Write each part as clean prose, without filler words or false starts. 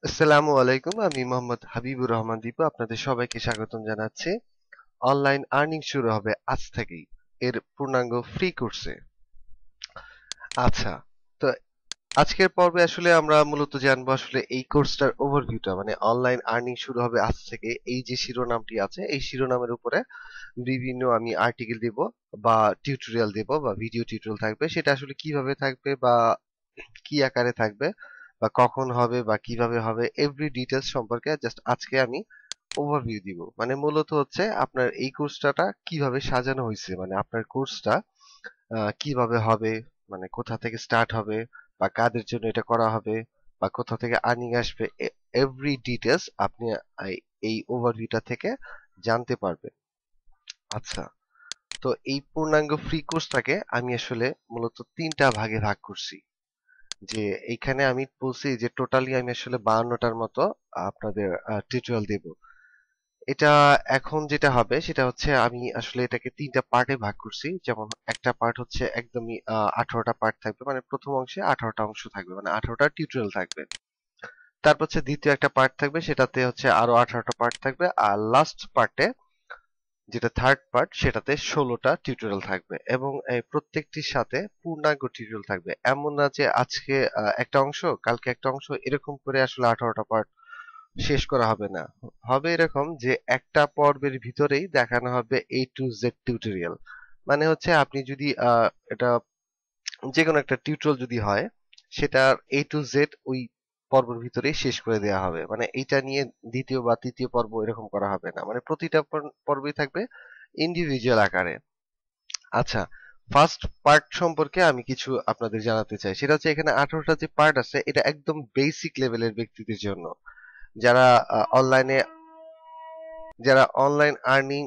আসসালামু আলাইকুম। আমি মোহাম্মদ হাবিবুর রহমান দীপু আপনাদের সবাইকে স্বাগতম জানাচ্ছি। অনলাইন আর্নিং শুরু হবে আজ থেকেই এর পূর্ণাঙ্গ ফ্রি কোর্সে। আচ্ছা, তো আজকের পর্বে আসলে আমরা মূলত জানবো আসলে এই কোর্সটার ওভারভিউটা, মানে অনলাইন আর্নিং শুরু হবে আজ থেকে এই যে শিরোনামটি আছে এই শিরোনামের উপরে বিভিন্ন আমি আর্টিকেল দেব বা টিউটোরিয়াল দেব বা ভিডিও টিউটোরিয়াল থাকবে, সেটা আসলে কিভাবে থাকবে বা কি আকারে থাকবে বা কখন হবে বা কিভাবে হবে এভরি ডিটেলস সম্পর্কে জাস্ট আজকে আমি ওভারভিউ দিব। মানে মূলত হচ্ছে আপনার এই কোর্সটা কিভাবে সাজানো হয়েছে, মানে আপনার কোর্সটা কিভাবে হবে, মানে কোথা থেকে স্টার্ট হবে বা কাদের জন্য এটা করা হবে বা কোথা থেকে আর্নিং আসবে, এভরি ডিটেলস আপনি এই ওভারভিউটা থেকে জানতে পারবেন। আচ্ছা, তো এই পূর্ণাঙ্গ ফ্রি কোর্সটাকে আমি আসলে মূলত তিনটা ভাগে ভাগ করছি। যে এইখানে আমি বলছি যে টোটালি আমি আসলে 52টার মতো আপনাদের টিউটোরিয়াল দেব। এটা এখন যেটা হবে সেটা হচ্ছে আমি আসলে এটাকে তিনটা পার্টে ভাগ করছি। যেমন একটা পার্ট হচ্ছে একদমই 18টা পার্ট থাকবে, মানে প্রথম অংশে 18টা অংশ থাকবে, মানে 18টা টিউটোরিয়াল থাকবে। তারপর হচ্ছে দ্বিতীয় একটা পার্ট থাকবে, সেটাতে হচ্ছে আরো 18টা পার্ট থাকবে। আর লাস্ট পার্টে যেটা থার্ড পার্ট সেটাতে 16টা টিউটোরিয়াল থাকবে এবং এই প্রত্যেকটির সাথে পূর্ণাঙ্গ টিউটোরিয়াল থাকবে। এমন না যে আজকে একটা অংশ কালকে একটা অংশ এরকম করে আসলে 18টা পার্ট শেষ করা হবে না। হবে এরকম যে একটা পর্বের ভিতরেই দেখানো হবে A to Z টিউটোরিয়াল। মানে হচ্ছে আপনি যদি এটা যে কোনো একটা টিউটোরিয়াল যদি হয় সেটার A to Z ওই পর্বের ভিতরেই শেষ করে দেওয়া হবে। মানে এইটা নিয়ে দ্বিতীয় বা তৃতীয় পর্ব এরকম করা হবে না, মানে প্রতিটা পর্বই থাকবে ইন্ডিভিজুয়াল আকারে। আচ্ছা, ফার্স্ট পার্ট সম্পর্কে আমি কিছু আপনাদের জানাতে চাই। সেটা হচ্ছে এখানে 18টা যে পার্ট আছে এটা একদম বেসিক লেভেলের ব্যক্তিদের জন্য, যারা অনলাইনে যারা অনলাইন আর্নিং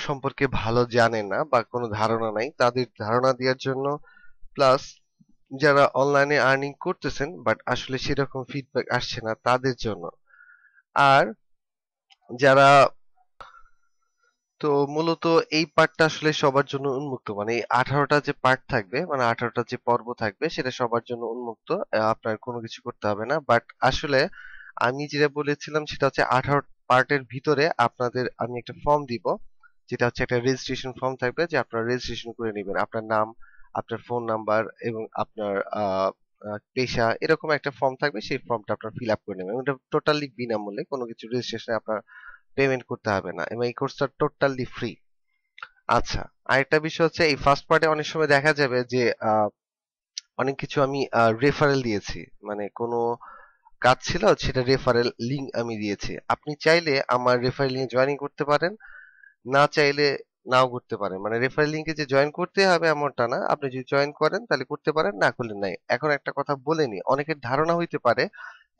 সম্পর্কে ভালো জানে না বা কোনো ধারণা নাই তাদের ধারণা দেওয়ার জন্য, প্লাস যারা অনলাইনে আর্নিং করতেছেন বাট আসলে সেরকম ফিডব্যাক আসছে না তাদের জন্য। আর যারা, তো মূলত এই পার্টটা আসলে সবার জন্য উন্মুক্ত, মানে এই 18টা যে পার্ট থাকবে, মানে 18টা যে পর্ব থাকবে সেটা সবার জন্য উন্মুক্ত। আপনার কোনো কিছু করতে হবে না। বাট আসলে আমি যেটা বলেছিলাম সেটা হচ্ছে 18 পার্টের ভিতরে আপনাদের আমি একটা ফর্ম দিব, যেটা হচ্ছে একটা রেজিস্ট্রেশন ফর্ম থাকবে, যে আপনারা রেজিস্ট্রেশন করে নেবেন আপনার নাম, আপনার ফোন নাম্বার এবং আপনার পেশা, এরকম একটা ফর্ম থাকবে। সেই ফর্মটা আপনারা ফিল আপ করে নেবেন। এটা টোটালি বিনামূল্যে, কোনো কিছু রেজিস্ট্রেশনে আপনার পেমেন্ট করতে হবে না এবং এই কোর্সটা টোটালি ফ্রি। আচ্ছা, আরেকটা বিষয় হচ্ছে এই ফার্স্ট পার্টে অনেক সময় দেখা যাবে যে অনেক কিছু আমি রেফারেল দিয়েছি, মানে কোনো কাজ ছিল সেটা রেফারেল লিংক আমি দিয়েছি। আপনি চাইলে আমার রেফারেল লিংকে জয়েন করতে পারেন, না চাইলে নাও করতে পারেন। মানে রেফারেল লিংকে যে জয়েন করতে হবে এমনটা না, আপনি যদি জয়েন করেন তাহলে করতে পারেন, না করলে নাই। এখন একটা কথা বলে নি, অনেকের ধারণা হইতে পারে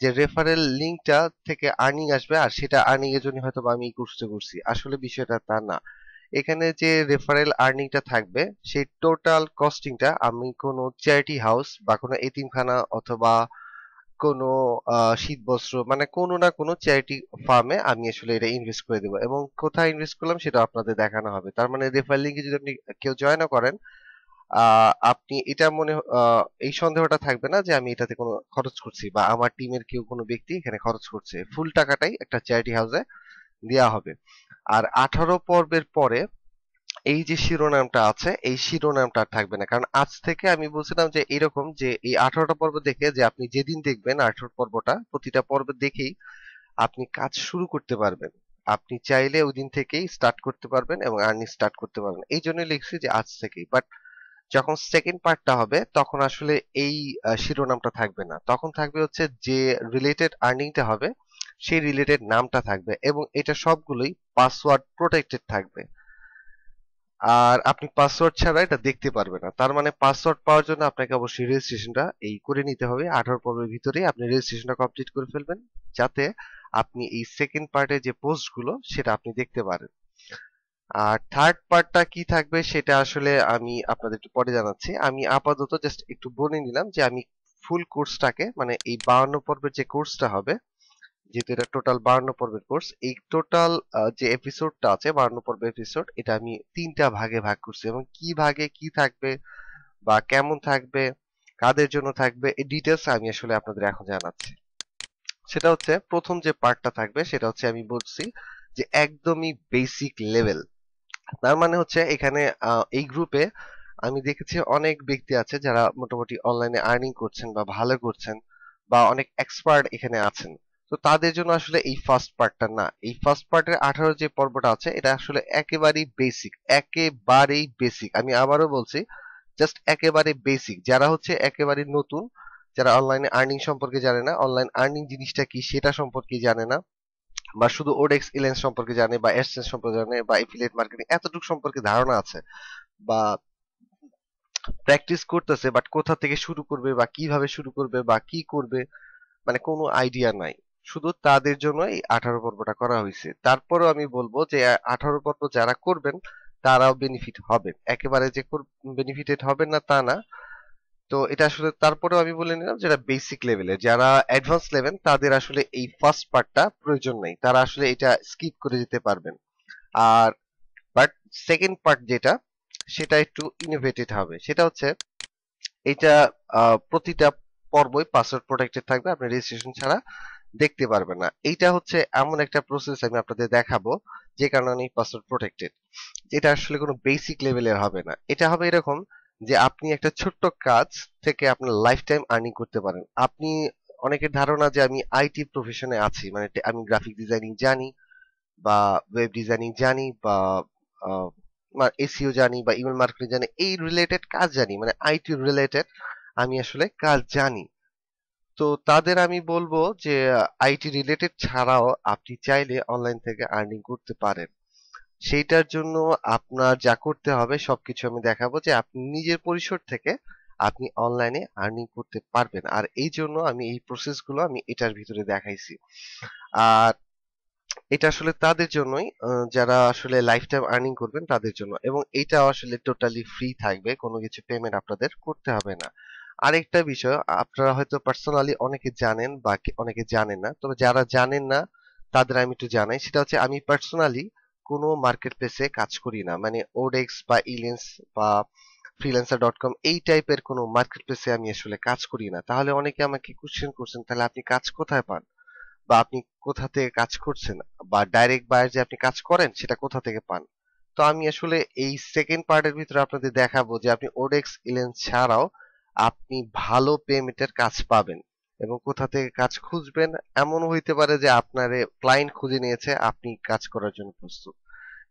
যে রেফারেল লিংকটা থেকে আর্নিং আসবে আর সেটা আর্নিং এর জন্য হয়তো বা আমি এই কোর্সটা করছি। আসলে বিষয়টা তা না। এখানে যে রেফারেল আর্নিংটা থাকবে সেই টোটাল কস্টিংটা আমি কোনো চ্যারিটি হাউস বা কোনো এতিমখানা অথবা কোনো শীতবস্ত্র, মানে কোনো না কোনো চ্যারিটি ফার্মে আমি আসলে এটা ইনভেস্ট করে দেবো এবং কোথায় ইনভেস্ট করলাম সেটা আপনাদের দেখানো হবে। তার মানে রেফারেল লিংকে যদি আপনি কেউ জয়েনও করেন, আপনি এটা এই সন্দেহটা থাকবে না যে আমি এটাতে কোনো খরচ করছি বা আমার টিমের কেউ কোনো ব্যক্তি এখানে খরচ করছে। ফুল টাকাটাই একটা চ্যারিটি হাউসে দেওয়া হবে। আর 18 পর্বের পরে এই যে শিরোনামটা আছে এই শিরোনামটা আর থাকবে না, কারণ আজ থেকে আমি বলছিলাম যে এরকম যে এই 18টা পর্ব দেখে যে আপনি যেদিন দেখবেন 18 পর্বটা প্রতিটা পর্ব দেখেই আপনি কাজ শুরু করতে পারবেন। আপনি চাইলে ওই দিন থেকেই স্টার্ট করতে পারবেন এবং আর্নিং স্টার্ট করতে পারবেন। এই জন্য লিখছি যে আজ থেকেই। বাট যখন সেকেন্ড পার্টটা হবে তখন আসলে এই শিরোনামটা থাকবে না, তখন থাকবে হচ্ছে যে রিলেটেড আর্নিংটা হবে সেই রিলেটেড নামটা থাকবে এবং এটা সবগুলোই পাসওয়ার্ড প্রোটেক্টেড থাকবে। আর আপনি পাসওয়ার্ড ছাড়া এটা দেখতে পারবেন না। তার মানে পাসওয়ার্ড পাওয়ার জন্য আপনাকে অবশ্যই রেজিস্ট্রেশনটা এই করে নিতে হবে। 18 পর্বের ভিতরেই আপনি রেজিস্ট্রেশনটা কমপ্লিট করে ফেলবেন, যাতে আপনি এই সেকেন্ড পার্টে যে পোস্টগুলো সেটা আপনি দেখতে পারেন। আর থার্ড পার্টটা কি থাকবে সেটা আসলে আমি আপনাদের একটু পরে জানাচ্ছি। আমি আপাতত জাস্ট একটু বলে নিলাম যে আমি ফুল কোর্সটাকে, মানে এই 52 পর্বের যে কোর্সটা হবে, যেহেতু এটা টোটাল 52 পর্বের কোর্স, এই টোটাল যে এপিসোডটা আছে 52 পর্বের এপিসোড, এটা আমি তিনটা ভাগে ভাগ করছি এবং কি ভাগে কি থাকবে বা কেমন থাকবে, কাদের জন্য থাকবে, এই ডিটেলস আমি আসলে আপনাদের এখন জানাচ্ছি। সেটা হচ্ছে প্রথম যে পার্টটা থাকবে সেটা হচ্ছে আমি বলছি যে একদমই বেসিক লেভেল। তার মানে হচ্ছে এখানে এই গ্রুপে আমি দেখেছি অনেক ব্যক্তি আছে যারা মোটামুটি অনলাইনে আর্নিং করছেন বা ভালো করছেন বা অনেক এক্সপার্ট এখানে আছেন। তো তাদের জন্য আসলে এই ফার্স্ট পার্টটা না, এই ফার্স্ট পার্টের 18 যে পর্বটা আছে এটা আসলে একেবারেই বেসিক, একেবারেই বেসিক। আমি আবারও বলছি, জাস্ট একেবারে বেসিক। যারা হচ্ছে একেবারে নতুন, যারা অনলাইনে আর্নিং সম্পর্কে জানে না, অনলাইন আর্নিং জিনিসটা কি সেটা সম্পর্কে জানে না, বা শুধু ওডেক্স ইলেন্স সম্পর্কে জানে বা এডসেন্স সম্পর্কে জানে বা এফিলিয়েট মার্কেটিং এতটুকু সম্পর্কে ধারণা আছে বা প্র্যাকটিস করতেছে, বাট কোথা থেকে শুরু করবে বা কিভাবে শুরু করবে বা কি করবে মানে কোনো আইডিয়া নাই। শুধু তাদের জন্য এই 18 পর্বটা করা হয়েছে। তারপরেও আমি বলবো যে 18 পর্ব যারা করবেন তারাও বেনিফিট হবেন, একেবারে যে বেনিফিটেড হবেন না তা না। তো এটা আসলে তারপরেও আমি বলে নিলাম যেটা বেসিক লেভেলে, যারা অ্যাডভান্স লেভেল তাদের আসলে এই ফার্স্ট পার্টটা প্রয়োজন নেই, তারা আসলে এটা স্কিপ করে যেতে পারবেন। আর বাট সেকেন্ড পার্ট যেটা, সেটা একটু ইনোভেটেড হবে। সেটা হচ্ছে এটা প্রতিটা পর্বই পাসওয়ার্ড প্রোটেক্টেড থাকবে, আপনি রেজিস্ট্রেশন ছাড়া দেখতে পারবেন না। এইটা হচ্ছে এমন একটা প্রসেস আমি আপনাদের দেখাবো যে কারণে পাসওয়ার্ড প্রোটেক্টেড। এটা আসলে কোনো বেসিক লেভেলের হবে না, এটা হবে এরকম যে আপনি একটা ছোট্ট কাজ থেকে আপনার লাইফ টাইম আর্নিং করতে পারেন। আপনি, অনেকের ধারণা যে আমি আইটি প্রফেশনে আছি, মানে আমি গ্রাফিক ডিজাইনিং জানি বা ওয়েব ডিজাইনিং জানি বা এসইও জানি বা ইমেল মার্কেটিং জানি, এই রিলেটেড কাজ জানি, মানে আইটি রিলেটেড আমি আসলে কাজ জানি। তো তাদের আমি বলবো যে আইটি রিলেটেড ছাড়াও আপনি চাইলে অনলাইন থেকে আর্নিং করতে পারেন। সেইটার জন্য আপনার যা করতে হবে সবকিছু আমি দেখাবো যে আপনি নিজের পরিসর থেকে আপনি অনলাইনে আর্নিং করতে পারবেন। আর এই জন্য আমি এই প্রসেসগুলো আমি এটার ভিতরে দেখাইছি। আর এটা আসলে তাদের জন্যই যারা আসলে লাইফ টাইম আর্নিং করবেন তাদের জন্য, এবং এটা আসলে টোটালি ফ্রি থাকবে, কোনো কিছু পেমেন্ট আপনাদের করতে হবে না। আরেকটা বিষয়, আপনারা হয়তো পার্সোনালি অনেকে জানেন বা অনেকে জানেন না, তবে যারা জানেন না তাদের আমি একটু জানাই। সেটা হচ্ছে আমি পার্সোনালি কোনো মার্কেট প্লেসে কাজ করি না, মানে ওডেক্স বা ইলেন্স বা freelancer.com এই টাইপের কোনো মার্কেট প্লেসে আমি আসলে কাজ করি না। তাহলে অনেকে আমাকে কোশ্চেন করছেন, তাহলে আপনি কাজ কোথায় পান বা আপনি কোথা থেকে কাজ করছেন বা ডাইরেক্ট বায়ার যে আপনি কাজ করেন সেটা কোথা থেকে পান। তো আমি আসলে এই সেকেন্ড পার্টের ভিতরে আপনাদের দেখাবো যে আপনি ওডেক্স ইলেন্স ছাড়াও আপনি ভালো পেমেন্টের কাজ পাবেন এবং কোথা থেকে কাজ খুঁজবেন। এমনও হইতে পারে যে আপনার ক্লায়েন্ট খুঁজে নিয়েছে, আপনি কাজ করার জন্য প্রস্তুত।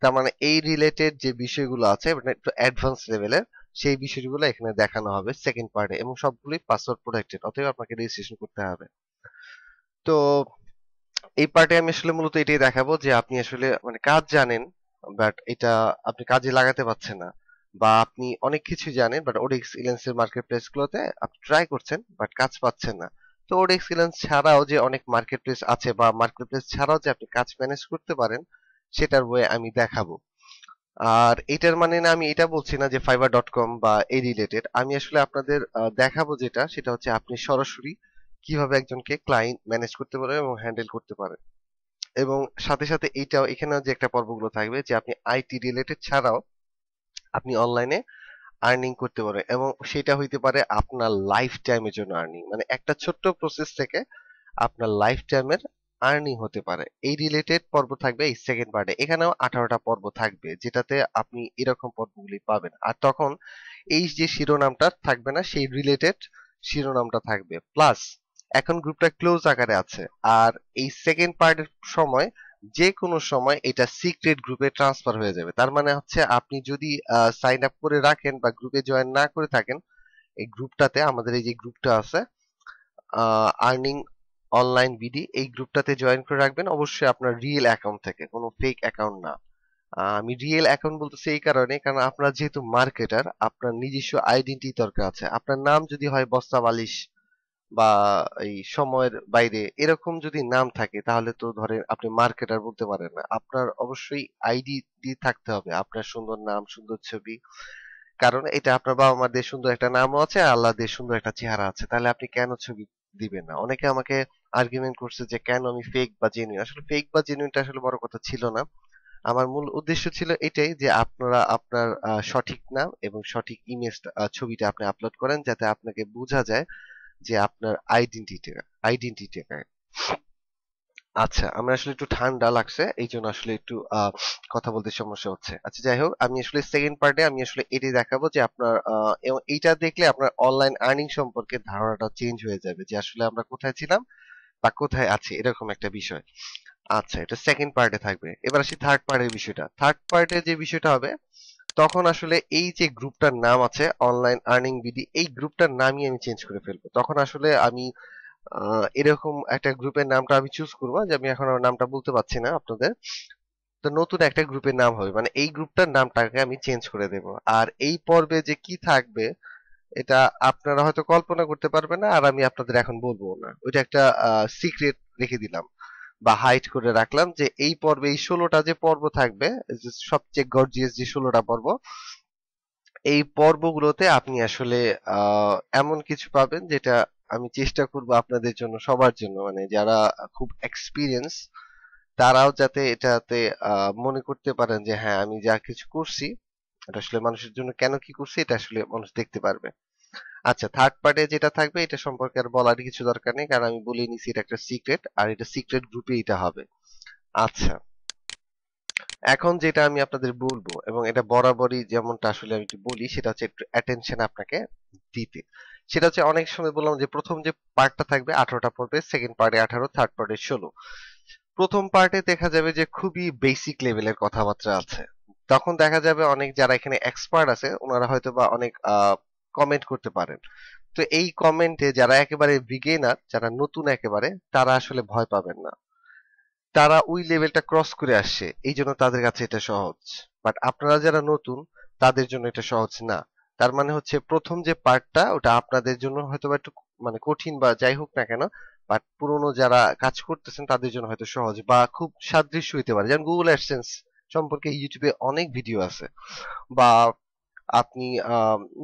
তার মানে এই রিলেটেড যে বিষয়গুলো আছে মানে একটু অ্যাডভান্স লেভেলের, সেই বিষয়গুলো এখানে দেখানো হবে সেকেন্ড পার্টে, এবং সবগুলোই পাসওয়ার্ড প্রোটেক্টেড, অতএব আপনাকে রেজিস্ট্রেশন করতে হবে। তো এই পার্টে আমি আসলে মূলত এটাই দেখাবো যে আপনি আসলে মানে কাজ জানেন, বাট এটা আপনি কাজে লাগাতে পারছেন না, বা আপনি অনেক কিছু জানেন বাট ওডেক্স ইলেন্সের মার্কেট প্লেস গুলোতে আপনি ট্রাই করছেন বাট কাজ পাচ্ছেন না। তো ওডেক্স ইলেন্স ছাড়াও যে অনেক মার্কেট প্লেস আছে বা মার্কেট প্লেস ছাড়াও যে আপনি কাজ ম্যানেজ করতে পারেন সেটার ওয়ে আমি দেখাবো। আর এটার মানে না আমি এটা বলছি না যে fiverr.com বা এই রিলেটেড, আমি আসলে আপনাদের দেখাবো যেটা, সেটা হচ্ছে আপনি সরাসরি কিভাবে একজনকে ক্লায়েন্ট ম্যানেজ করতে পারেন এবং হ্যান্ডেল করতে পারেন। এবং সাথে সাথে এইটাও, এখানেও যে একটা পর্বগুলো থাকবে যে আপনি আইটি রিলেটেড ছাড়াও আপনি অনলাইনে আর্নিং করতে পারেন, এবং সেটা হইতে পারে আপনার লাইফ টাইমের জন্য আর্নিং, মানে একটা ছোট্ট প্রসেস থেকে আপনার লাইফ টাইমের আর্নিং হতে পারে। এই রিলেটেড পর্ব থাকবে এই সেকেন্ড পার্টে, এখানেও 18টা পর্ব থাকবে যেটাতে আপনি এরকম পর্বগুলি পাবেন। আর তখন এই যে শিরোনামটা থাকবে না, সেই রিলেটেড শিরোনামটা থাকবে প্লাস। এখন গ্রুপটা ক্লোজ আকারে আছে, আর এই সেকেন্ড পার্টের সময় যে কোনো সময় এটা সিক্রেট গ্রুপে ট্রান্সফার হয়ে যাবে। তার মানে হচ্ছে আপনি যদি সাইন আপ করে রাখেন বা গ্রুপে জয়েন না করে থাকেন, এই গ্রুপটাতে আমাদের এই যে গ্রুপটা আছে আর্নিং অনলাইন বিডি, এই গ্রুপটাতে জয়েন করে রাখবেন অবশ্যই আপনার রিয়েল অ্যাকাউন্ট থেকে, কোনো ফেক অ্যাকাউন্ট না। আমি রিয়েল অ্যাকাউন্ট বলতেছি এই কারণে, কারণ আপনার যেহেতু মার্কেটার, আপনার নিজস্ব আইডেন্টি দরকার আছে। আপনার নাম যদি হয় বস্তা বালিশ বা এই সময়ের বাইরে এরকম যদি নাম থাকে, তাহলে তো ধরেন আপনি মার্কেটার বলতে পারেন না। আপনার অবশ্যই আইডি দিয়ে থাকতে হবে, আপনার সুন্দর নাম, সুন্দর ছবি, কারণ এটা আপনার বাবা মার দিয়ে সুন্দর একটা নামও আছে, আর আল্লাহ দিয়ে সুন্দর একটা চেহারা আছে, তাহলে আপনি কেন ছবি দিবেন না? অনেকে আমাকে আর্গুমেন্ট করছে যে কেন আমি ফেক বা জেনুইন। আসলে ফেক বা জেনুইনটা আসলে বড় কথা ছিল না। আমার মূল উদ্দেশ্য ছিল এটাই যে আপনারা আপনার সঠিক নাম এবং সঠিক ইমেজ ছবিটা আপনি আপলোড করেন, যাতে আপনাকে বোঝা যায় যে আপনার আইডেন্টিটি আইডেন্টিটি আচ্ছা, আমার আসলে একটু ঠান্ডা লাগছে, এই জন্য আসলে একটু কথা বলতে সমস্যা হচ্ছে। আচ্ছা, যাই হোক, আমি আসলে সেকেন্ড পার্টে আমি আসলে এটাই দেখাবো যে আপনার এবং এইটা দেখলে আপনার অনলাইন আর্নিং সম্পর্কে ধারণাটা চেঞ্জ হয়ে যাবে, যে আসলে আমরা কোথায় ছিলাম বা কোথায় আছি, এরকম একটা বিষয়। আচ্ছা, এটা সেকেন্ড পার্টে থাকবে। এবার আসি থার্ড পার্টের বিষয়টা। থার্ড পার্টে যে বিষয়টা হবে, তখন আসলে এই যে গ্রুপটার নাম আছে অনলাইন আর্নিং বিডি, এই গ্রুপটার নামই আমি চেঞ্জ করে ফেলবো। তখন আসলে আমি এরকম একটা গ্রুপের নামটা আমি চুজ করবো, যে আমি এখন আমার নামটা বলতে পারছি না আপনাদের। তো নতুন একটা গ্রুপের নাম হবে, মানে এই গ্রুপটার নামটাকে আমি চেঞ্জ করে দেব। আর এই পর্বে যে কি থাকবে এটা আপনারা হয়তো কল্পনা করতে পারবেন না, আর আমি আপনাদের এখন বলবো না, ওইটা একটা সিক্রেট রেখে দিলাম বা হাইড করে রাখলাম, যে এই পর্বে এই 16টা যে পর্ব থাকবে, যে সবচেয়ে গর্জিয়াস যে 16টা পর্ব, এই পর্বগুলোতে আপনি আসলে এমন কিছু পাবেন যেটা আমি চেষ্টা করব আপনাদের জন্য, সবার জন্য, মানে যারা খুব এক্সপিরিয়েন্স, তারাও যাতে এটাতে মনে করতে পারেন যে হ্যাঁ, আমি যা কিছু করছি এটা আসলে মানুষের জন্য কেন কি করছি, এটা আসলে মানুষ দেখতে পারবে। আচ্ছা, থার্ড পার্টে যেটা থাকবে এটা সম্পর্কে আর বলার কিছু দরকার নেই, কারণ আমি বলে নিছি এটা একটা সিক্রেট, আর এটা সিক্রেট গ্রুপে এটা হবে। আচ্ছা, এখন যেটা আমি আপনাদের বলবো, এবং এটা বরাবরই যেমনটা আসলে আমি একটু বলি, সেটা হচ্ছে একটু অ্যাটেনশন আপনাকে দিতে। সেটা হচ্ছে, অনেক সময় বললাম যে প্রথম যে পার্টটা থাকবে 18টা পর্বে, সেকেন্ড পার্টে 18, থার্ড পার্টে 16। প্রথম পার্টে দেখা যাবে যে খুবই বেসিক লেভেলের কথাবার্তা আছে। তখন দেখা যাবে অনেক যারা এখানে এক্সপার্ট আছে ওনারা হয়তো বা অনেক কমেন্ট করতে পারেন। তো এই কমেন্টে যারা একেবারে বিগিনার, যারা নতুন একেবারে, তারা আসলে ভয় পাবেন না। তারা ওই লেভেলটা ক্রস করে আসছে, এই জন্য তাদের কাছে এটা সহজ। বাট আপনারা যারা নতুন, তাদের জন্য এটা সহজ না। তার মানে হচ্ছে প্রথম যে পার্টটা ওটা আপনাদের জন্য হয়তো বা একটু মানে কঠিন বা যাই হোক না কেন, বাট পুরনো যারা কাজ করতেছেন তাদের জন্য হয়তো সহজ বা খুব সাদৃশ্য হইতে পারে। যেমন গুগল অ্যাডসেন্স সম্পর্কে ইউটিউবে অনেক ভিডিও আছে, বা আপনি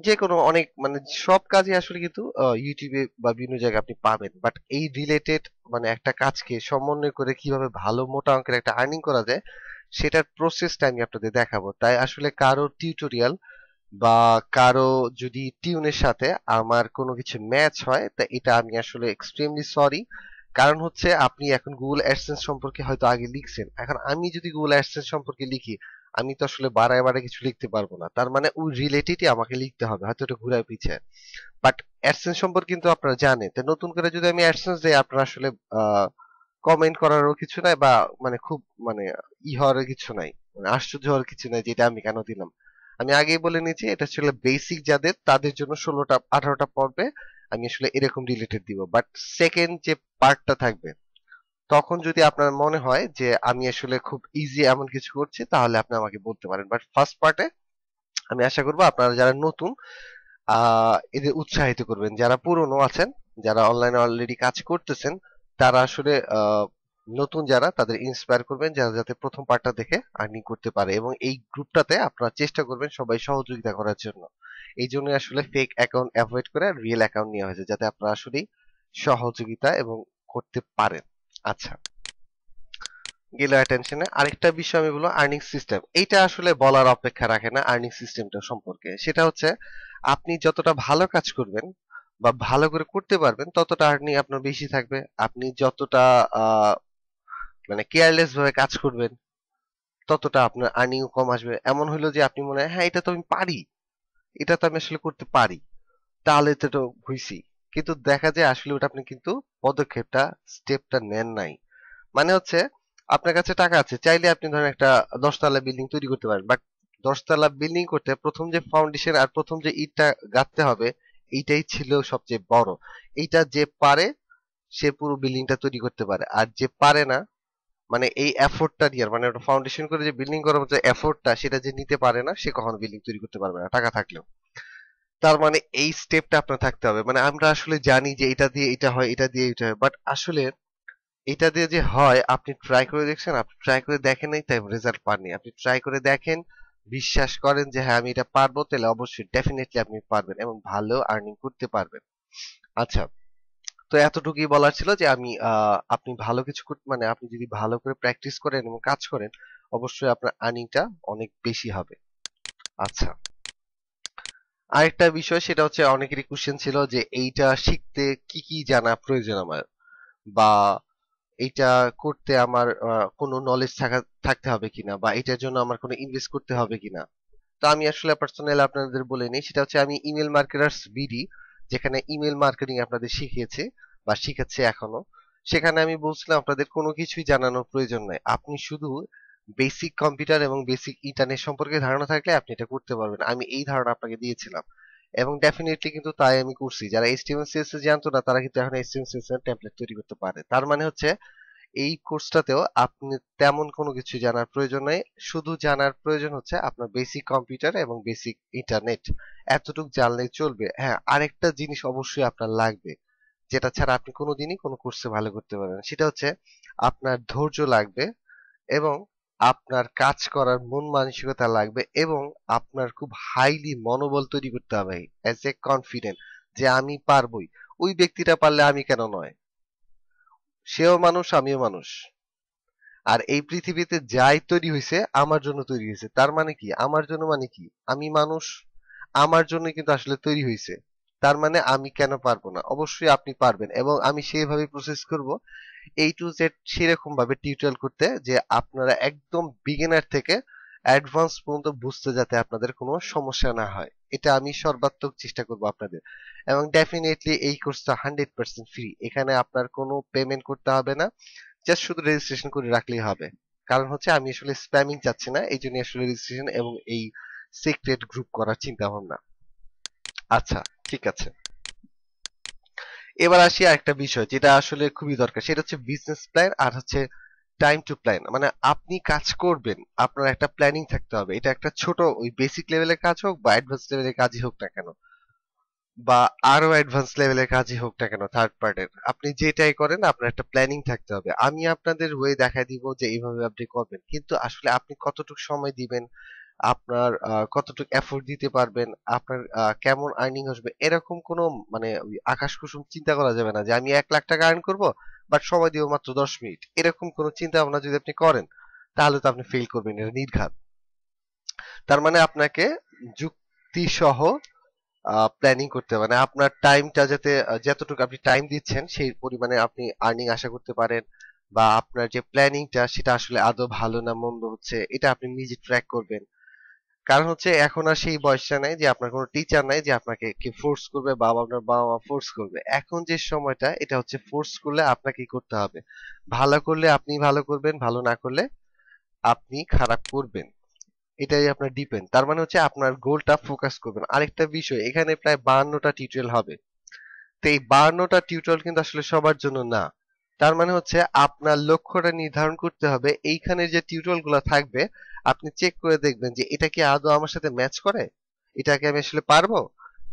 যে কোনো অনেক মানে সব কাজই আসলে কিন্তু ইউটিউবে বা বিভিন্ন জায়গায় আপনি পাবেন। বাট এই রিলেটেড মানে একটা কাজকে সমন্বয় করে কিভাবে ভালো মোটা অঙ্কের একটা আর্নিং করা যায়, সেটার প্রসেসটা আমি আপনাদের দেখাবো। তাই আসলে কারো টিউটোরিয়াল বা কারো যদি টিউনের সাথে আমার কোনো কিছু ম্যাচ হয়, তা এটা আমি আসলে এক্সট্রিমলি সরি। কারণ হচ্ছে আপনি এখন গুগল অ্যাডসেন্স সম্পর্কে হয়তো আগে লিখছেন, এখন আমি যদি গুগল অ্যাডসেন্স সম্পর্কে লিখি, আমি তো আসলে বাড়ায় বাড়ায় কিছু লিখতে পারবো না। তার মানে ওই রিলেটেডই আমাকে লিখতে হবে, হয়তো এটা ঘুরায় পিছে। বাট অ্যাডসেন্স সম্পর্কে কিন্তু আপনারা জানেন, তো নতুন করে যদি আমি অ্যাডসেন্স দেই, আপনারা আসলে কমেন্ট করারও কিছু নাই, বা মানে খুব মানে হওয়ার কিছু নাই, মানে আশ্চর্য হওয়ার কিছু নাই যেটা আমি কেন দিলাম। আমি আগেই বলে নিয়েছি, এটা আসলে বেসিক যাদের, তাদের জন্য 16টা 18টা পর্বে আমি আসলে এরকম রিলেটেড দিব। বাট সেকেন্ড যে পার্টটা থাকবে, তখন যদি আপনার মনে হয় যে আমি আসলে খুব ইজি এমন কিছু করছি, তাহলে আপনি আমাকে বলতে পারেন। বাট ফার্স্ট পার্টে আমি আশা করবো আপনারা যারা নতুন, এদের উৎসাহিত করবেন। যারা পুরনো আছেন, যারা অনলাইনে অলরেডি কাজ করতেছেন, তারা আসলে নতুন যারা, তাদের ইন্সপায়ার করবেন, যারা যাতে প্রথম পার্টটা দেখে আর্নিং করতে পারে। এবং এই গ্রুপটাতে আপনারা চেষ্টা করবেন সবাই সহযোগিতা করার জন্য। এই জন্য আসলে ফেক অ্যাকাউন্ট অ্যাভয়েড করে রিয়েল অ্যাকাউন্ট নেওয়া হয়েছে, যাতে আপনারা আসলেই সহযোগিতা এবং করতে পারেন। আচ্ছা, গেল অ্যাটেনশনে। আরেকটা বিষয় আমি বলবো, আর্নিং সিস্টেম। এইটা আসলে বলার অপেক্ষা রাখে না আর্নিং সিস্টেমটা সম্পর্কে। সেটা হচ্ছে, আপনি যতটা ভালো কাজ করবেন বা ভালো করে করতে পারবেন, ততটা আর্নিং আপনার বেশি থাকবে। আপনি যতটা আহ, মানে কেয়ারলেস ভাবে কাজ করবেন, ততটা আপনার আর্নিং কম আসবে। এমন হলো যে আপনি মনে হয় হ্যাঁ, এটা তো আমি পারি, এটা তো আমি আসলে করতে পারি, তাহলে তো এটা হইছি, কিন্তু দেখা যায় আসলে ওটা আপনি কিন্তু পদক্ষেপটা স্টেপটা নেন নাই। মানে হচ্ছে, আপনার কাছে টাকা আছে, চাইলে আপনি ধরেন একটা 10 তলা বিল্ডিং তৈরি করতে পারেন। বাট 10 তলা বিল্ডিং করতে প্রথম যে ফাউন্ডেশন আর প্রথম যে ইটটা গাঁথতে হবে, এইটাই ছিল সবচেয়ে বড়। এইটা যে পারে, সে পুরো বিল্ডিংটা তৈরি করতে পারে। আর যে পারে না, মানে এই এফোর্টটা দিয়ে, মানে ওটা ফাউন্ডেশন করে যে বিল্ডিং করার মতো এফোর্টটা, সেটা যে নিতে পারে না, সে কখনো বিল্ডিং তৈরি করতে পারবে না টাকা থাকলেও। তার মানে এই স্টেপটা আপনার থাকতে হবে। মানে আমরা আসলে জানি যে এটা দিয়ে এটা হয়, এটা দিয়ে এটা হয়, বাট আসলে এটা দিয়ে যে হয়, আপনি ট্রাই করে দেখছেন? আপনি ট্রাই করে দেখেন নাই, তাই রেজাল্ট পাননি। আপনি ট্রাই করে দেখেন, বিশ্বাস করেন যে হ্যাঁ, আমি এটা পারবো, তাহলে অবশ্যই ডেফিনেটলি আপনি পারবেন এবং ভালো আর্নিং করতে পারবেন। আচ্ছা, তো এতটুকুই বলার ছিল যে আমি আপনি ভালো কিছু মানে আপনি যদি ভালো করে প্র্যাকটিস করেন এবং কাজ করেন, অবশ্যই আপনার আর্নিংটা অনেক বেশি হবে। আচ্ছা, আরেকটা বিষয়, সেটা হচ্ছে অনেকেরই কোশ্চেন ছিল যে এইটা শিখতে কি কি জানা প্রয়োজন আমার, বা এইটা করতে আমার কোনো নলেজ থাকতে হবে কিনা, বা এটার জন্য আমার কোনো ইনভেস্ট করতে হবে কিনা। তো আমি আসলে পার্সোনালি আপনাদের বলে নিই, সেটা হচ্ছে আমি ইমেল মার্কেটার্স বিডি, যেখানে ইমেল মার্কেটিং আপনাদের শিখিয়েছে বা শিখাচ্ছে এখনো, সেখানে আমি বলছিলাম আপনাদের কোনো কিছুই জানানোর প্রয়োজন নাই। আপনি শুধু বেসিক কম্পিউটার এবং বেসিক ইন্টারনেট সম্পর্কে ধারণা থাকলে আপনি এটা করতে পারবেন। আমি এই ধারণা আপনাকে দিয়েছিলাম এবং ডেফিনেটলি কিন্তু তাই আমি করছি। যারা এইচটিএমএল সিএসএস জানতো না তারা কিন্তু এখন এইচটিএমএল সিএসএস এর টেমপ্লেট তৈরি করতে পারে। তার মানে হচ্ছে এই কোর্সটাতেও আপনি তেমন কোনো কিছু জানার প্রয়োজন নেই। শুধু জানার প্রয়োজন হচ্ছে আপনার বেসিক কম্পিউটার এবং বেসিক ইন্টারনেট, এতটুকু জানলেই চলবে। হ্যাঁ, আরেকটা জিনিস অবশ্যই আপনার লাগবে, যেটা ছাড়া আপনি কোনোদিনই কোনো কোর্সে ভালো করতে পারবেন না। সেটা হচ্ছে আপনার ধৈর্য লাগবে, এবং আপনার কাজ করার মন মানসিকতা লাগবে, এবং আপনার খুব হাইলি মনোবল তৈরি করতে হবে অ্যাজ এ কনফিডেন্ট, যে আমি পারবোই। ওই ব্যক্তিটা পারলে আমি কেন নয়? সেও মানুষ, আমিও মানুষ। আর এই পৃথিবীতে যাই তৈরি হয়েছে আমার জন্য তৈরি হয়েছে। তার মানে কি আমার জন্য, মানে কি আমি মানুষ, আমার জন্য কিন্তু আসলে তৈরি হয়েছে। তার মানে আমি কেন পারবো না? অবশ্যই আপনি পারবেন, এবং আমি সেইভাবে প্রসেস করব এই টু জেড, সেরকম ভাবে টিউটোরিয়াল করতে যে আপনারা একদম বিগিনার থেকে অ্যাডভান্স পর্যন্ত বুঝতে, যাতে আপনাদের কোনো সমস্যা না হয়। এটা আমি সর্বাত্মক চেষ্টা করব আপনাদের। এবং ডেফিনেটলি এই কোর্সটা 100% ফ্রি। এখানে আপনার কোনো পেমেন্ট করতে হবে না, জাস্ট শুধু রেজিস্ট্রেশন করে রাখলেই হবে। কারণ হচ্ছে আমি আসলে স্প্যামিং চাচ্ছি না, এই জন্য আসলে রেজিস্ট্রেশন এবং এই সিক্রেট গ্রুপ করার চিন্তা ভাবনা। আচ্ছা, ঠিক আছে। এবার আসি আরেকটা বিষয় যেটা আসলে খুবই দরকার, সেটা হচ্ছে বিজনেস প্ল্যান, আর হচ্ছে টাইম টু প্ল্যান। মানে আপনি কাজ করবেন, আপনার একটা প্ল্যানিং থাকতে হবে। এটা একটা ছোট ওই বেসিক লেভেলের কাজ হোক বা অ্যাডভান্স লেভেলের কাজই হোক না কেন, বা আরো অ্যাডভান্স লেভেলের কাজই হোক না কেন, থার্ড পার্টের, আপনি যেটাই করেন আপনার একটা প্ল্যানিং থাকতে হবে। আমি আপনাদের ওয়ে দেখাই দিব যে এইভাবে আপনি করবেন, কিন্তু আসলে আপনি কতটুকু সময় দিবেন, আপনার কতটুকু এফোর্ট দিতে পারবেন, আপনার কেমন আর্নিং আসবে, এরকম কোনো মানে ওই আকাশ কুসুম চিন্তা করা যাবে না যে আমি 1 লাখ টাকা আর্ন করব বাট সময় দিব মাত্র 10 মিনিট। এরকম কোনো চিন্তা ভাবনা যদি আপনি করেন তাহলে তো আপনি ফেল করবেন, এটা নির্ঘাত। তার মানে আপনাকে যুক্তি সহ প্ল্যানিং করতে হবে। মানে আপনার টাইমটা যাতে যতটুকু আপনি টাইম দিচ্ছেন সেই পরিমাণে আপনি আর্নিং আশা করতে পারেন, বা আপনার যে প্ল্যানিংটা সেটা আসলে আদৌ ভালো না মন্দ হচ্ছে এটা আপনি নিজে ট্র্যাক করবেন। কারণ হচ্ছে এখন আর সেই বয়সটা নাই যে আপনার কোনো টিচার নাই যে আপনাকে কি ফোর্স করবে, বা আপনার বাবা মা ফোর্স করবে। এখন যে সময়টা এটা হচ্ছে ফোর্স করলে আপনাকেই করতে হবে। ভালো করলে আপনি ভালো করবেন, ভালো না করলে আপনি খারাপ করবেন। এটাই আপনার ডিপেন্ড। তার মানে হচ্ছে আপনার গোলটা ফোকাস করবেন। আরেকটা বিষয়, এখানে প্রায় 52টা টিউটোরিয়াল হবে। তো এই 52টা টিউটোরিয়াল কিন্তু আসলে সবার জন্য না। তার মানে হচ্ছে আপনার লক্ষ্যটা নির্ধারণ করতে হবে। এইখানে যে টিউটোরিয়াল গুলো থাকবে আপনি চেক করে দেখবেন যে এটা কি আদৌ আমার সাথে ম্যাচ করে, এটা কি আমি আসলে পারবো।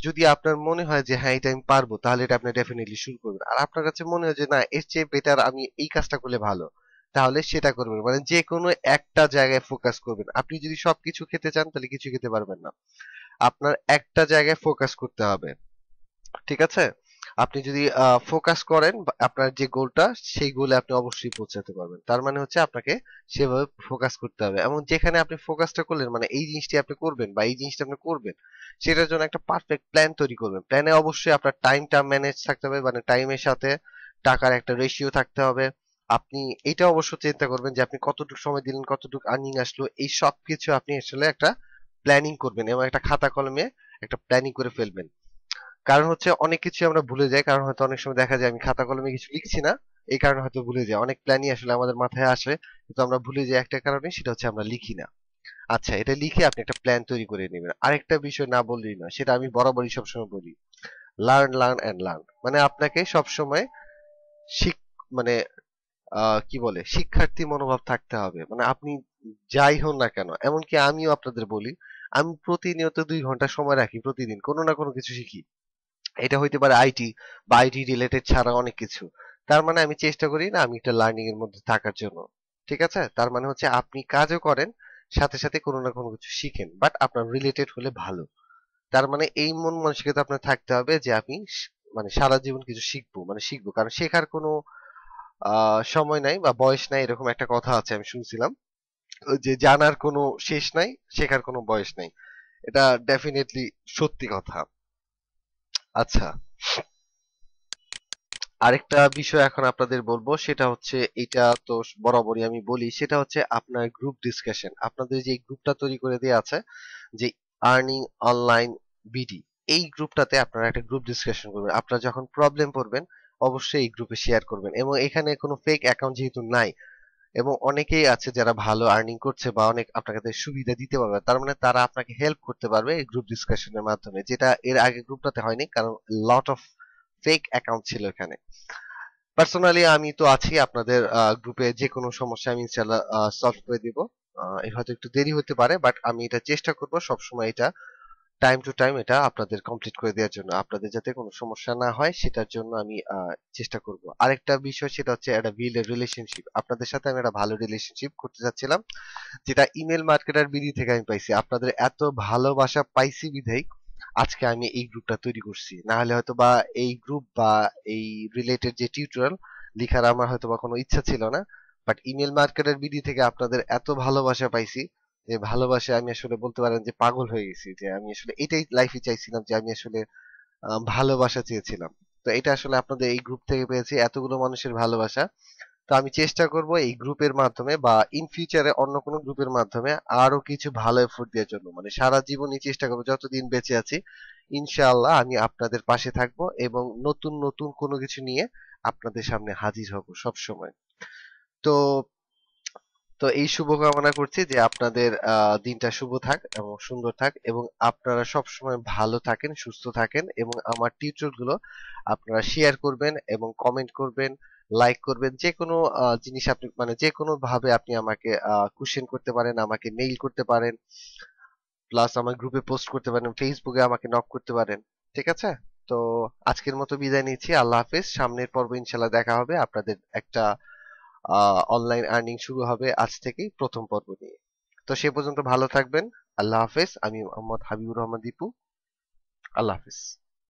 যদি আপনার মনে হয় যে হ্যাঁ এটা আমি পারবো, তাহলে এটা আপনি ডেফিনেটলি শুরু করবেন। আর আপনার কাছে মনে হয় যে না এর চেয়ে বেটার আমি এই কাজটা করলে ভালো, তাহলে সেটা করবেন। মানে যে কোনো একটা জায়গায় ফোকাস করবেন। আপনি যদি সবকিছু খেতে চান তাহলে কিছু খেতে পারবেন না। আপনার একটা জায়গায় ফোকাস করতে হবে, ঠিক আছে? আপনি যদি ফোকাস করেন আপনার যে গোলটা, সেই গোলে আপনি অবশ্যই পৌঁছাতে পারবেন। তার মানে হচ্ছে আপনাকে সেভাবে ফোকাস করতে হবে, এবং যেখানে আপনি ফোকাসটা করলেন মানে এই জিনিসটি আপনি করবেন বা এই জিনিসটা আপনি করবেন, সেটার জন্য একটা পারফেক্ট প্ল্যান তৈরি করবেন। প্ল্যানে অবশ্যই আপনার টাইমটা ম্যানেজ থাকতে হবে, মানে টাইমের সাথে টাকার একটা রেশিও থাকতে হবে। আপনি এটা অবশ্য চিন্তা করবেন যে আপনি কতটুকু সময় দিলেন, কতটুকু আর্নিং আসলো, এই সব কিছু আপনি আসলে একটা প্ল্যানিং করবেন এবং একটা খাতা কলমে একটা প্ল্যানিং করে ফেলবেন। কারণ হচ্ছে অনেক কিছু আমরা ভুলে যাই, কারণ হয়তো অনেক সময় দেখা যায় আমি খাতা কলমে কিছু লিখছি না, এই কারণে হয়তো ভুলে যাই। অনেক প্ল্যানই আসলে আমাদের মাথায় আসে কিন্তু আমরা ভুলে যাই একটা কারণে, সেটা হচ্ছে আমরা লিখি না। আচ্ছা, এটা লিখে আপনি একটা প্ল্যান তৈরি করে নেবেন। আরেকটা বিষয় না বললেই না, সেটা আমি বরাবরই সবসময় বলি, লার্ন লার্ন এন্ড লার্ন। মানে আপনাকে সবসময় শিখ মানে কি বলে শিক্ষার্থী মনোভাব থাকতে হবে। মানে আপনি যাই হন না কেন, এমনকি আমিও আপনাদের বলি, আমি প্রতিনিয়ত 2 ঘন্টা সময় রাখি, প্রতিদিন কোনো না কোনো কিছু শিখি। এটা হইতে পারে আইটি বা আইটি রিলেটেড ছাড়া অনেক কিছু। তার মানে আমি চেষ্টা করি না আমি একটা লার্নিং এর মধ্যে থাকার জন্য। ঠিক আছে? তার মানে হচ্ছে আপনি কাজও করেন, সাথে সাথে কোনো না কোনো কিছু শিখেন, বাট আপনার রিলেটেড হলে ভালো। তার মানে এই মন মানসিকতা আপনার থাকতে হবে যে আমি মানে সারা জীবন কিছু শিখবো, মানে শিখবো, কারণ শেখার কোনো সময় নাই বা বয়স নাই, এরকম একটা কথা আছে আমি শুনছিলাম। ওই যে জানার কোনো শেষ নাই, শেখার কোনো বয়স নাই। এটা ডেফিনেটলি সত্যি কথা। আচ্ছা, আরেকটা বিষয় এখন আপনাদের বলবো, সেটা হচ্ছে, এটা তো বরাবরই আমি বলি, সেটা হচ্ছে আপনার গ্রুপ ডিসকাশন। আপনাদের যে গ্রুপটা তৈরি করে দেওয়া আছে, যে আর্নিং অনলাইন বিডি, এই গ্রুপটাতে আপনারা একটা গ্রুপ ডিসকাশন করবেন। আপনারা যখন প্রবলেম পড়বেন অবশ্যই এই গ্রুপে শেয়ার করবেন। এবং এখানে কোনো ফেক অ্যাকাউন্ট যেহেতু নাই, এবং অনেকেই আছে যারা ভালো আর্নিং করছে বা অনেক আপনাকে সুবিধা দিতে পারবে, তার মানে তারা আপনাকে হেল্প করতে পারবে এই গ্রুপ ডিসকাশনের মাধ্যমে, যেটা এর আগে গ্রুপটাতে হয়নি, কারণ লট অফ ফেক অ্যাকাউন্ট ছিল এখানে। পার্সোনালি আমি তো আছি আপনাদের গ্রুপে, যে কোনো সমস্যা আমি ইনশাআল্লাহ সলভ করে দিব। হয়তো একটু দেরি হতে পারে, বাট আমি এটা চেষ্টা করব সবসময় এটা টাইম টু টাইম এটা আপনাদের কমপ্লিট করে দেওয়ার জন্য, আপনাদের যাতে কোনো সমস্যা না হয় সেটার জন্য আমি চেষ্টা করব। আরেকটা বিষয়, সেটা হচ্ছে একটা বিল্ড রিলেশনশিপ। আপনাদের সাথে আমি একটা ভালো রিলেশনশিপ করতে চাচ্ছিলাম, যেটা ইমেল মার্কেটার বিডি থেকে আমি পাইছি। আপনাদের এত ভালোবাসা পাইছি বিধায় আজকে আমি এই গ্রুপটা তৈরি করছি। না হলে হয়তো বা এই গ্রুপ বা এই রিলেটেড যে টিউটোরিয়াল লেখার আমার হয়তো বা কোনো ইচ্ছা ছিল না, বাট ইমেল মার্কেটার বিডি থেকে আপনাদের এত ভালোবাসা পাইছি, যে ভালোবাসা আমি আসলে বলতে পারেন যে পাগল হয়ে গেছি, যে আমি আসলে এটাই লাইফে চাইছিলাম, যে আমি আসলে ভালোবাসা চেয়েছিলাম। তো এটা আসলে আপনাদের এই গ্রুপ থেকে পেয়েছি, এতগুলো মানুষের ভালোবাসা। তো আমি চেষ্টা করব এই গ্রুপের মাধ্যমে বা ইন ফিউচারে অন্য কোনো গ্রুপের মাধ্যমে আরো কিছু ভালো এফোর্ট দেওয়ার জন্য, মানে সারা জীবনই চেষ্টা করবো, যতদিন বেঁচে আছি ইনশাআল্লাহ আমি আপনাদের পাশে থাকবো, এবং নতুন নতুন কোনো কিছু নিয়ে আপনাদের সামনে হাজির হব সব সময়। তো তো এই শুভকামনা করছি যে আপনাদের দিনটা শুভ থাক এবং সুন্দর থাক, এবং আপনারা সব সময় ভালো থাকেন, সুস্থ থাকেন, এবং আমার টিউটোরিয়াল গুলো আপনারা শেয়ার করবেন এবং কমেন্ট করবেন, লাইক করবেন। যে কোনো জিনিস আপনি, মানে যে কোনো ভাবে আপনি আমাকে কোশ্চেন করতে পারেন, আমাকে মেইল করতে পারেন, প্লাস আমার গ্রুপে পোস্ট করতে পারেন, ফেসবুকে আমাকে নক করতে পারেন। ঠিক আছে? তো আজকের মতো বিদায় নিচ্ছি। আল্লাহ হাফেজ। সামনের পর্ব ইনশাল্লাহ দেখা হবে। আপনাদের একটা অনলাইন আর্নিং শুরু হবে আজ থেকেই, প্রথম পর্ব নিয়ে। তো সে পর্যন্ত ভালো থাকবেন। আল্লাহ হাফেজ। আমি মোহাম্মদ হাবিবুর রহমান দীপু। আল্লাহ হাফেজ।